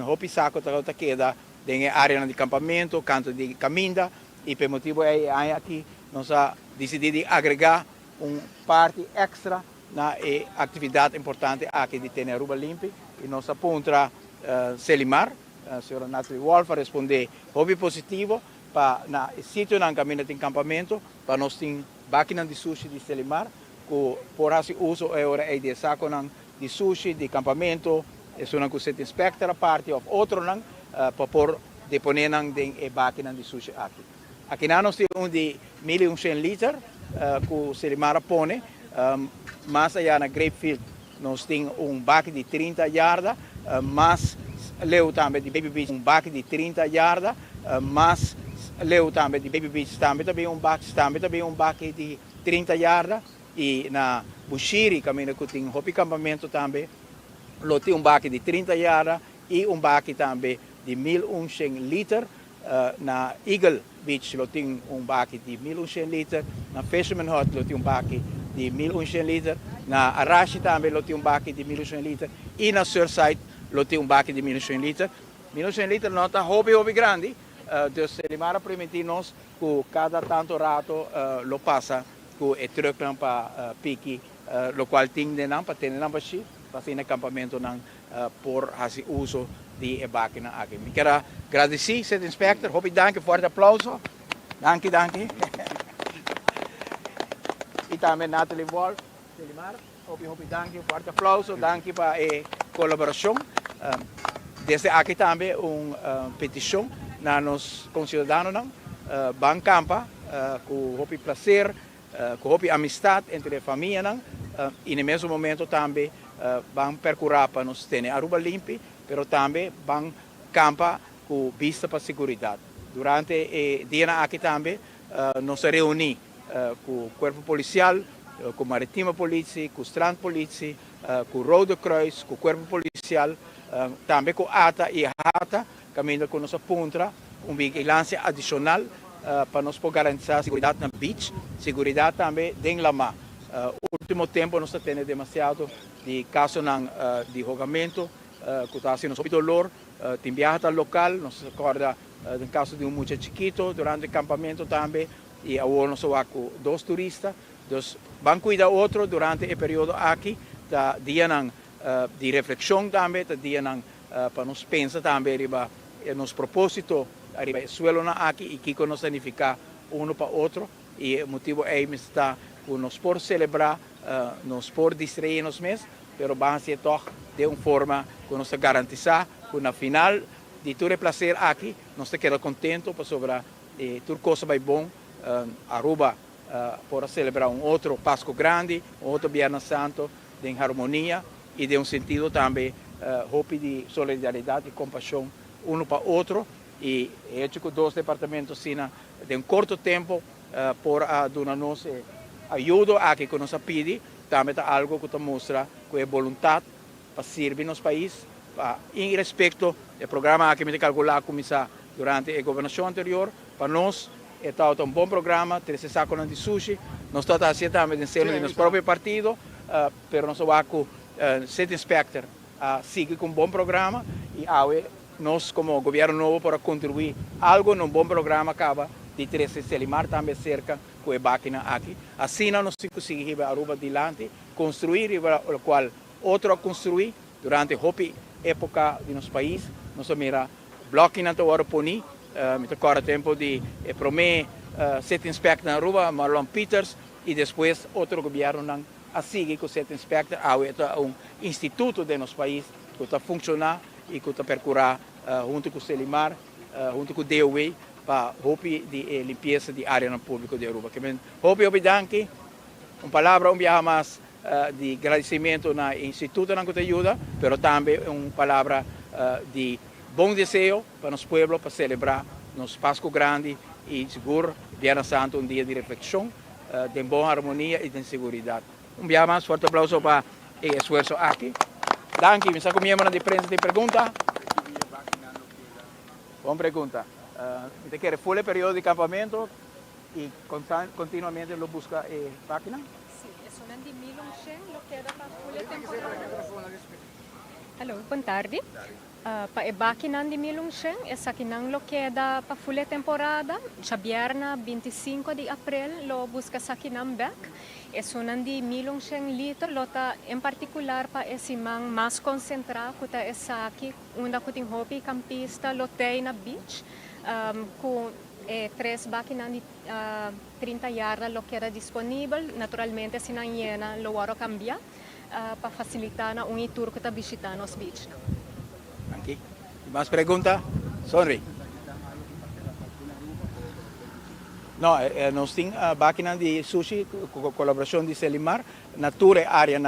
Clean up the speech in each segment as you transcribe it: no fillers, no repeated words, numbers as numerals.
hopi saco tá queda em área de campamento, canto de caminda e por motivo é aqui nós decidimos agregar parte extra na atividade importante aqui de ter Aruba limpa e nós aponta Selimar, a senhora Natalie Wolf a responder hobby positivo para na sítio na caminho de campamento para nós ter máquina de sushi de Selimar que por assim uso é de saco de sushi de campamento é uma coisa que inspecta a parte ou outro para por deponer de máquina de sushi aqui. Aqui nós temos de 1.100 litros que o Selimar põe, mais allá na Grapefield nós temos baque de 30 yardas, mas leu também de Baby Beach baque de 30 yardas, mas leu também de Baby Beach também baque de 30 yardas e na Bushiri caminho que tem hopi campamento também lo tem baque de 30 yardas e baque também de 1.100 litros. Na Eagle Beach lo tem baque de 1.100 litros, na Fisherman Hut lo tem baque de 1.100 litros, na Arashi também lo tem baque de 1.100 litros e na Surfside lo tem baque de 1.100 litros. 1.100 litros não está hobby grande, então Selimar permite-nos que cada tanto rato lo passa que é truck para pique, lo qual tem de para ter na baixi, para fazer acampamento por fazer uso de máquina aqui. Me quero agradecer, State Inspector, hobby danke, forte aplauso. Danke. E também Natalie Wolf, Selimar, hobby danke, forte aplauso, danke para a colaboração. Desde aqui também petição na nos concidadãos, ban campa, com hobby prazer, com hobby amistade entre a família, e no mesmo momento também van percorrer para nos ter Aruba limpa, mas também van campa com vista para a segurança. Durante o dia aqui também, nós reunimos com o Corpo Policial, com a Marítima Polícia, com o Strand Polícia, com o Rode Kruis, com o Corpo Policial, também com a ATA e a HATA, caminhando com nossa ponta, vigilância adicional para nós garantir a segurança na beach, segurança também dentro da mar. Último tempo nós temos demasiado de casos de rogamento, que está sendo sob dolor, tem viagem local, nós recorda do caso de muchacho chiquito durante o acampamento também, e agora nós vamos com 2 turistas, dos vão cuidar outro durante o período aqui, da dia de reflexão também, da dia para nós pensar também nos propósitos, arriba suelo aqui e que nos significa para outro, e o motivo é está nos por celebrar, nos por distrair-nos mesmos, mas vamos ser de uma forma que nos garantiza que na final de todo o prazer aqui, nós quedamos contentos sobre tudo coisa vai bom, Aruba por celebrar outro Páscoa grande, outro Viernes Santo em harmonia e de sentido também de solidariedade e compaixão para outro, e hecho que 2 departamentos de curto tempo por dar-nos ajuda aqui que nos pede, também é algo que mostra que é vontade para servir nos países, em respeito ao programa que me calcular começar durante a governação anterior, para nós é bom programa, 13 sacos de sushi, nós estamos fazendo também em cima do nosso próprio partido, mas nós vamos com o State Inspector seguir com bom programa e nós como governo novo para contribuir algo num bom programa acaba de 13 Selimar também cerca com a máquina aqui. Assim nós conseguimos Aruba adiante, construir o qual outro a construir durante a época de nosso país. Nós mira bloco na hora poni, me toca tempo de prometer State Inspector na Aruba, Marlon Peters, e depois outro governo a seguir com o State Inspector, há instituto de nosso país que está funcionando e que está percorrendo junto com o Selimar, junto com o DOE, para de limpeza de área pública de Aruba. Hope danke, palavra mais de agradecimento na instituto que te ajuda, mas também palavra de bom desejo para nosso povo para celebrar nosso Páscoa grande e seguro Viernes Santo, dia de reflexão, de boa harmonia e de segurança. Mais forte aplauso para o esforço aqui. Danke, me saco miembro de prensa de pergunta. Boa pergunta. Te quer full período de campamento e continuamente lo busca máquina? Sì, e sono di Milon Shen, lo chiedo per full temporale. Allora, buon tardi. Paebakinan di Milong Sheng, esa kinang lo queda pa full temporada, Chabierna 25 de abril lo busca sa kinang back. Esunan di Milong Sheng liter lota en particular pa esimang mas concentrado kuta esaki una kuting hopi campista lotei na beach com tres bakinan di 30 yarda lo que era disponível, naturalmente sinang yena lo waro cambia para facilitar na ungi tour kuta visitar nos beach. Aqui. Mais pergunta? Sorry. No, nós temos a máquina de sushi com colaboração de Selimar na tour área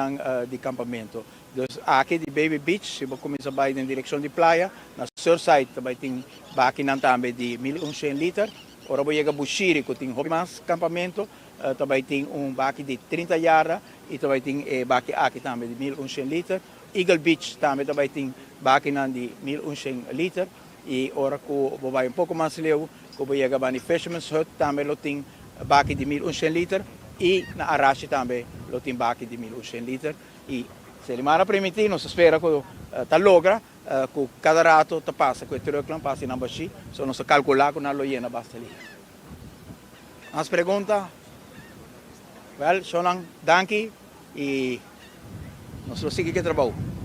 de campamento. Dus aqui de Baby Beach, se você começar a ir em direção de praia, na Surfside também tem máquina também de 1.100 litros. Ora você chega a Bushiri, que tem mais campamento, também tem baque de 30 yardas e também tem baque aqui também de 1.100 litros. Eagle Beach também tem máquina de 1.100 litros. E ora que você vai pouco mais leu, que você chega a Fisherman's Hut, também tem baque de 1.100 litros. E na Arashi também tem baque de 1.100 litros. E se ele mara permitir, nós espera que ta logra, que cada rato ta passa, que o truck passa em Ambaxi, só nós calcular que na loiena basta ali. As perguntas? Well, so lang, danke e nós seguimos que trabalho.